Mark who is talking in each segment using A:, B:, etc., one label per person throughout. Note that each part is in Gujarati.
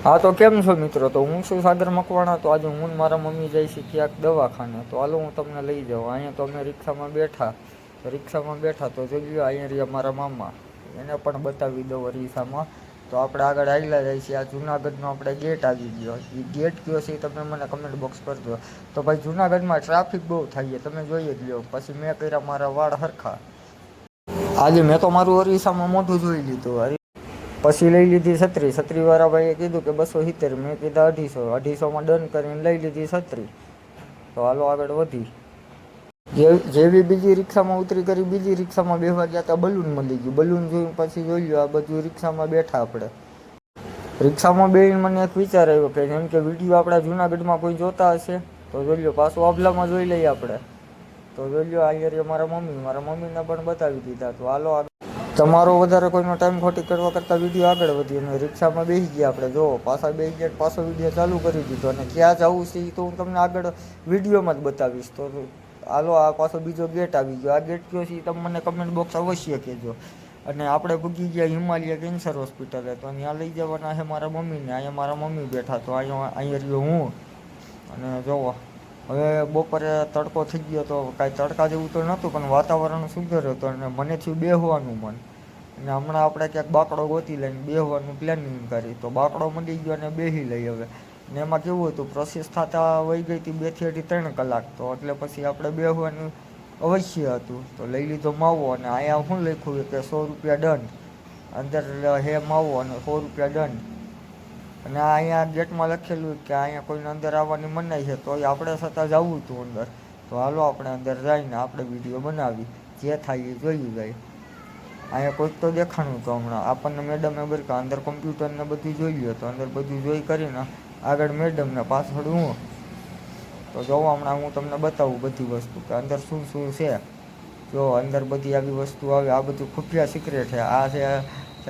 A: હા તો કેમ છો મિત્રો? તો હું છું સાગર મકવાણા. તો આજે હું ને મારા મમ્મી જાય છે ક્યાંક દવાખાને. તો હાલો હું તમને લઈ જાઉં. અહીંયા તો અમે રિક્ષામાં બેઠા તો જોઈ લો અહીંયા રહ્યા મારા મામા. એને પણ બતાવી દઉં અરીસામાં. તો આપણે આગળ આવેલા જાય છે. આ જુનાગઢનો આપણે ગેટ આવી ગયો. એ ગેટ કયો છે એ તમે મને કમેન્ટ બોક્સ કરજો. તો ભાઈ જુનાગઢમાં ટ્રાફિક બહુ થાય છે, તમે જોઈ જ લો. પછી મેં કર્યા મારા વાળ હરખા. આજે મેં તો મારું અરીસામાં મોઢું જોઈ લીધું. પછી લઈ લીધી છત્રીવાળા ભાઈએ કીધું કે 270. મેં કીધા 250માં ડન કરીને લઈ લીધી છત્રી. તો હાલો આગળ વધી. જેવી બીજી રિક્ષામાં ઉતરી કરી બીજી રિક્ષામાં બેસવા ગયા હતા, બલૂન મળી ગયું. બલૂન જોઈને પછી જોઈ લો આ બધું રિક્ષામાં બેઠા આપણે. રિક્ષામાં બેસીને મને એક વિચાર આવ્યો કે જેમ કે વિડીયો આપણા જુનાગઢમાં કોઈ જોતા હશે તો જોઈ લો. પાછું આભલામાં જોઈ લઈએ આપણે. તો જોઈ લો અહીંયા મારા મમ્મીને પણ બતાવી દીધા. તો હાલો તમારો વધારે કોઈનો ટાઈમ ખોટી કરવા કરતાં વિડીયો આગળ વધી. અને રિક્ષામાં બેસી ગયા આપણે. જો પાછા બેસી ગયા, પાછો વિડીયો ચાલુ કરી દીધો. અને ક્યાં જવું છે એ તો હું તમને આગળ વિડીયોમાં જ બતાવીશ. તો હાલો આ પાછો બીજો ગેટ આવી ગયો. આ ગેટ કયો છે એ તમે મને કમેન્ટ બોક્સ અવશ્ય કહેજો. અને આપણે પૂગી ગયા હિમાલય કેન્સર હોસ્પિટલે. તો ત્યાં લઈ જવાના છે મારા મમ્મીને. અહીંયા મારા મમ્મી બેઠા. તો અહીંયા રહ્યો હું. અને જોવો હવે બપોરે તડકો થઈ ગયો તો કાંઈ તડકા જેવું તો નહોતું, પણ વાતાવરણ સુંદર હતું અને મને થયું બેસવાનું મન. અને હમણાં આપણે ક્યાંક બાકડો ગોતી લઈને બેસવાનું પ્લાનિંગ કરી. તો બાકડો મળી ગયો અને બેસી લઈ હવે. ને એમાં કેવું હતું, પ્રોસેસ થતાં વહી ગઈ હતી 2 થી 3 કલાક. તો એટલે પછી આપણે બેસવાનું અવશ્ય હતું. તો લઈ લીધો માવો. અને અહીંયા શું લખ્યું કે 100 રૂપિયા દંડ. અંદર હે માવો અને 100 રૂપિયા દંડ. અને અહીંયા ગેટમાં લખેલું કે અહીંયા કોઈને અંદર આવવાની મનાઈ છે. તો આપણે છતાં જવું હતું અંદર. તો હાલો આપણે અંદર જઈને આપણે વિડીયો બનાવી. જે થાય એ જોયું જાય. અહીંયા કોઈક તો દેખાણું તો હમણાં આપણને મેડમે બરકા અંદર કોમ્પ્યુટરને બધું જોઈ લ્યો. તો અંદર બધું જોઈ કરીને આગળ મેડમને પાછળ હું. તો જોવો હમણાં હું તમને બતાવું બધી વસ્તુ કે અંદર શું શું છે. જો અંદર બધી આવી વસ્તુ આવે. આ બધું ખુફિયા સિક્રેટ છે. આ છે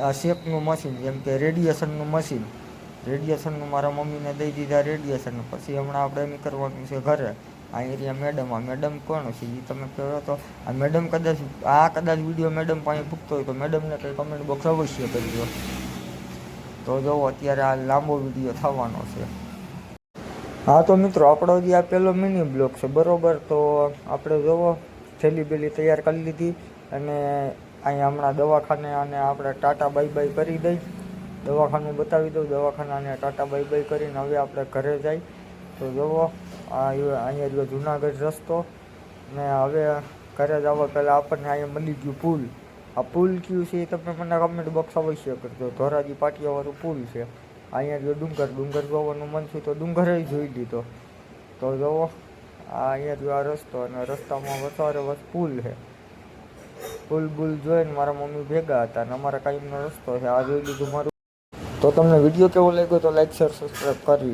A: આ શેકનું મશીન, જેમ કે રેડિયેશનનું મશીન. રેડિયેશનનું મારા મમ્મીને દઈ દીધા રેડિયેશન. પછી હમણાં આપણે નીકળવાનું છે ઘરે. આ એરિયા મેડમ. આ મેડમ કોણ છે એ તમે કહો તો. આ મેડમ કદાચ વિડીયો મેડમ પાસે પૂછતો હોય તો મેડમને કંઈ કમેન્ટ બોક્સ અવશ્ય કરજો. તો જો અત્યારે આ લાંબો વિડીયો થવાનો છે. હા તો મિત્રો આપણો જે આ પહેલો મિની બ્લોગ છે બરાબર. તો આપણે જોવો થેલી બેલી તૈયાર કરી લીધી. અને અહીંયા હમણાં દવાખાને અને આપણે ટાટા બાય બાય કરી દઈ. દવાખાનું બતાવી દઉં. દવાખાનાને ટાટા બાય બાય કરીને હવે આપણે ઘરે જાય. તો જુઓ અહીંયા રહ્યો જુનાગઢ રસ્તો. ને હવે ઘરે જવા પહેલાં આપણને અહીંયા મળી ગયું પુલ. આ પુલ કયું છે એ તમે મને કમેન્ટ બોક્સ અવશ્ય કરજો. ધોરાજી પાટિયાવાળું પુલ છે. અહીંયા રહ્યો ડુંગર જોવાનું મન થયું તો ડુંગરે જોઈ લીધો. તો જુઓ અહીંયા રહ્યો આ રસ્તો. અને રસ્તામાં વચારે પુલ છે. પુલ બુલ જોઈને મારા મમ્મી ભેગા હતા. અને અમારા કાયમનો રસ્તો છે. આ જોઈ લીધું મારું. તો તમને વિડીયો કેવો લાગ્યો તો લાઈક શેર સબસ્ક્રાઈબ કરી.